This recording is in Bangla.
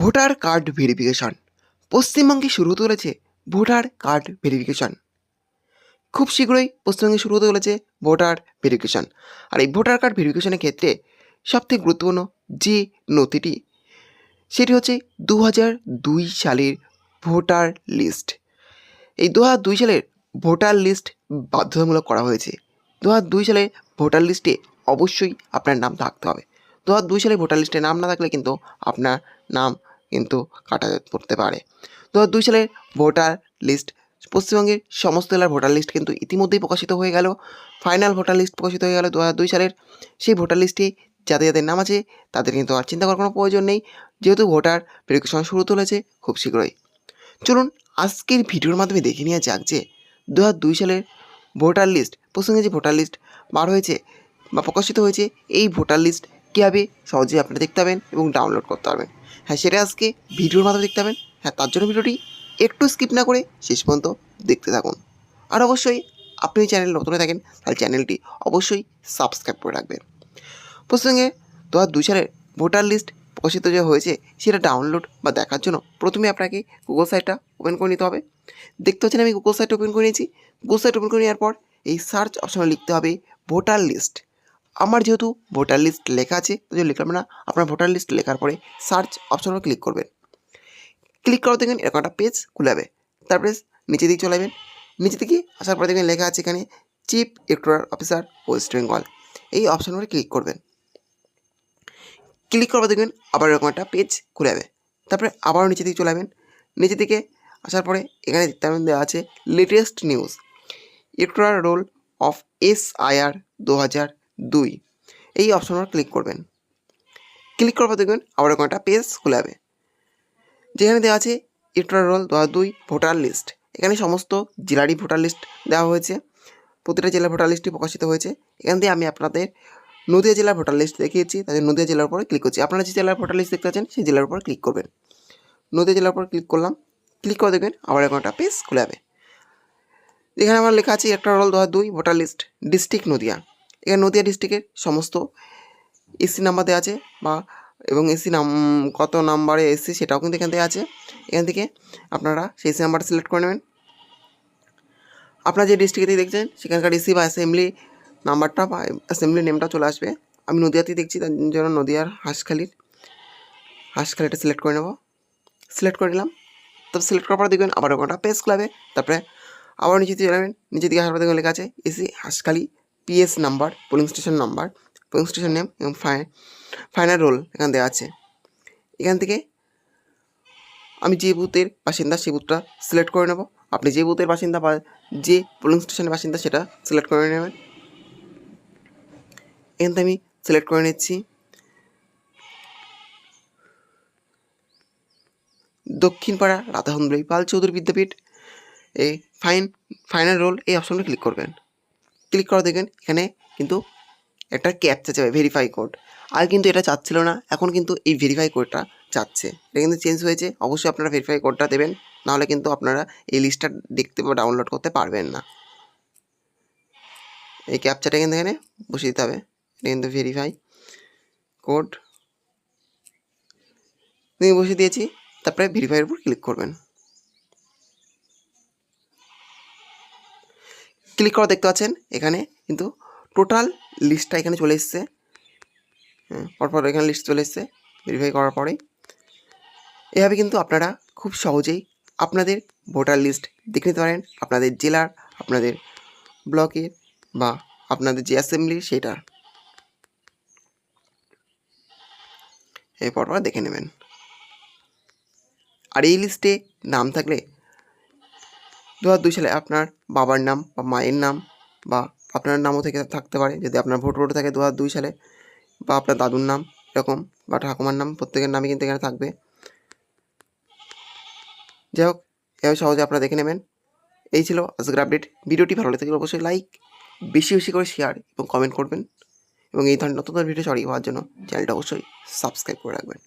Voter card verification. পশ্চিমবঙ্গে শুরু হতে চলেছে ভোটার কার্ড ভেরিফিকেশন। খুব শীঘ্রই পশ্চিমবঙ্গে শুরু হতে চলেছে ভোটার ভেরিফিকেশন। আর এই ভোটার কার্ড ভেরিফিকেশনের ক্ষেত্রে সবথেকে গুরুত্বপূর্ণ যে নথিটি, সেটি হচ্ছে 2002 সালের ভোটার লিস্ট। এই 2002 সালের ভোটার লিস্ট বাধ্যতামূলক করা হয়েছে। 2002 সালের ভোটার লিস্টে অবশ্যই আপনার নাম থাকতে হবে। 2002 সালের ভোটার লিস্টে নাম না থাকলে কিন্তু আপনার নাম কিন্তু কাটা পড়তে পারে। 2002 সালের ভোটার লিস্ট, পশ্চিমবঙ্গের সমস্ত জেলার ভোটার লিস্ট কিন্তু ইতিমধ্যেই প্রকাশিত হয়ে গেল। ফাইনাল ভোটার লিস্ট প্রকাশিত হয়ে গেল 2002 সালের। সেই ভোটার লিস্টে যাদের যাদের নাম আছে তাদের কিন্তু আর চিন্তা করার কোনো প্রয়োজন নেই, যেহেতু ভোটার ভেরিফিকেশন শুরু চলেছে খুব শীঘ্রই। চলুন আজকের ভিডিওর মাধ্যমে দেখে নেওয়া যাক যে 2002 সালের ভোটার লিস্ট, পশ্চিমবঙ্গে যে ভোটার লিস্ট বার হয়েছে বা প্রকাশিত হয়েছে, এই ভোটার লিস্ট কীভাবে সহজেই আপনারা দেখতে পাবেন এবং ডাউনলোড করতে পারবেন। হ্যাঁ, সেটা আজকে ভিডিওর মাধ্যমে দেখতে পাবেন। হ্যাঁ, তার জন্য ভিডিওটি একটু স্কিপ না করে শেষ পর্যন্ত দেখতে থাকুন। আর অবশ্যই আপনি চ্যানেল নতুন হয়ে থাকেন তাহলে চ্যানেলটি অবশ্যই সাবস্ক্রাইব করে রাখবেন। পশ্চিমবঙ্গে 2002 সালের ভোটার লিস্ট প্রকাশিত যে হয়েছে সেটা ডাউনলোড বা দেখার জন্য প্রথমে আপনাকে গুগল সাইটটা ওপেন করে নিতে হবে। দেখতে পাচ্ছেন আমি গুগল সাইট ওপেন করে নিয়েছি। গুগল সাইট ওপেন করে নেওয়ার পর এই সার্চ অপশনে লিখতে হবে ভোটার লিস্ট। আমার যেহেতু ভোটার লিস্ট লেখা আছে তাই জন্য লিখলাম না, আপনার ভোটার লিস্ট লেখার পরে সার্চ অপশনে ক্লিক করবেন। ক্লিক করার দেখবেন এরকম একটা পেজ খুলে যাবে। তারপরে নিচে দিকে চলে যাবেন। নিচে দিকে আসার পরে দেখবেন লেখা আছে এখানে chief electoral officer West Bengal. এই অপশন উপরে ক্লিক করবেন। ক্লিক করবার দেখবেন আবার এরকম একটা পেজ খুলে যাবে। তারপরে আবারও নিচে দিকে চলে যাবেন। নিচে দিকে আসার পরে এখানে দেখতে পাবেন দেওয়া আছে latest news electoral role of SIR 2002। এই অপশন উপর ক্লিক করবেন। ক্লিক করবার দেখবেন আবার এরকম একটা পেজ খুলে যাবে, যেখানে দেওয়া আছে ইলেকটোরাল রোল 2002 ভোটার লিস্ট। এখানে সমস্ত জেলারই ভোটার লিস্ট দেওয়া হয়েছে, প্রতিটা জেলার ভোটার লিস্টই প্রকাশিত হয়েছে। এখান থেকে আমি আপনাদের নদীয়া জেলার ভোটার লিস্ট দেখিয়েছি, তাদের নদীয়া জেলার উপরে ক্লিক করছি। আপনারা যে জেলার ভোটার লিস্ট দেখতে পাচ্ছেন সেই জেলার উপর ক্লিক করবেন। নদীয়া জেলার উপর ক্লিক করলাম। ক্লিক করে দেখবেন আবার এখন একটা পেজ খুলে যাবে, এখানে আমার লেখা আছে একটা roll 2002 voter list district Nadia. এখানে নদীয়া ডিস্ট্রিক্টের সমস্ত এসি নাম্বার দেওয়া আছে বা এবং এসি কত নাম্বারে এসি সেটাও কিন্তু এখান থেকে আছে। এখান থেকে আপনারা সেই এসি নাম্বারটা সিলেক্ট করে নেবেন। আপনারা যে ডিস্ট্রিক্টে দেখছেন সেখানকার এসি বা অ্যাসেম্বলি নাম্বারটা বা অ্যাসেম্বলি নেমটা চলে আসবে। আমি নদীয়াতেই দেখছি, তার জন্য নদীয়ার হাঁসখালিটা সিলেক্ট করে নেব। সিলেক্ট করে নিলাম। তবে সিলেক্ট করার পর দেখবেন আবার ওটা পেজ খুলাবে। তারপরে আবার নিচে দিয়ে যাবেন। নিচে দিকে আসার পর দেখবেন লেখা আছে AC Hanskhali PS number, polling station number, polling station name এবং ফাইনাল রোল এখানে দেওয়া আছে। এখান থেকে আমি যে বুথের বাসিন্দা সেই বুথটা সিলেক্ট করে নেব। আপনি যে বুথের বাসিন্দা বা যে পোলিং স্টেশনের বাসিন্দা সেটা সিলেক্ট করে নেবেন। এখান থেকে আমি সিলেক্ট করে নিচ্ছি দক্ষিণপাড়া রাধাহন্দ্রী পাল চৌধুরী বিদ্যাপীঠ। এই ফাইনাল রোল এই অপশনটা ক্লিক করবেন। ক্লিক করে দেখবেন এখানে কিন্তু একটা ক্যাপচা চাবে, ভেরিফাই কোড। আর কিন্তু এটা চাচ্ছিল না, এখন কিন্তু এই ভেরিফাই কোডটা চাচ্ছে। এটা কিন্তু চেঞ্জ হয়েছে। অবশ্যই আপনারা ভেরিফাই কোডটা দেবেন, নাহলে কিন্তু আপনারা এই লিস্টটা দেখতে বা ডাউনলোড করতে পারবেন না। এই ক্যাপচাটা কিন্তু এখানে বসিয়ে দিতে হবে। এটা কিন্তু ভেরিফাই কোড আমি বসিয়ে দিয়েছি। তারপরে ভেরিফাইয়ের উপর ক্লিক করবেন। ক্লিক করা দেখতে পাচ্ছেন এখানে কিন্তু টোটাল লিস্টটা এখানে চলে এসছে। পরপর এখানে লিস্ট চলে এসছে ভেরিফাই করার পরেই। এভাবে কিন্তু আপনারা খুব সহজেই আপনাদের ভোটার লিস্ট দেখে নিতে পারেন, আপনাদের জেলার, আপনাদের ব্লকের বা আপনাদের যে অ্যাসেম্বলি সেটা এই পরপর দেখে নেবেন। আর এই লিস্টে নাম থাকলে 2002 সালে আপনার বাবার নাম বা মায়ের নাম বা আপনার নামও থেকে থাকতে পারে, যদি আপনার ভোট থাকে 2002 সালে, বা আপনার দাদুর নাম এরকম বা ঠাকুমার নাম, প্রত্যেকের নামই কিন্তু এখানে থাকবে। যাই হোক, এভাবে সহজে আপনারা দেখে নেবেন। এই ছিল আজকের আপডেট। ভিডিওটি ভালো লাগে অবশ্যই লাইক, বেশি বেশি করে শেয়ার এবং কমেন্ট করবেন, এবং এই ধরনের নতুন ভিডিও সরিয়ে হওয়ার জন্য চ্যানেলটা অবশ্যই সাবস্ক্রাইব করে রাখবেন।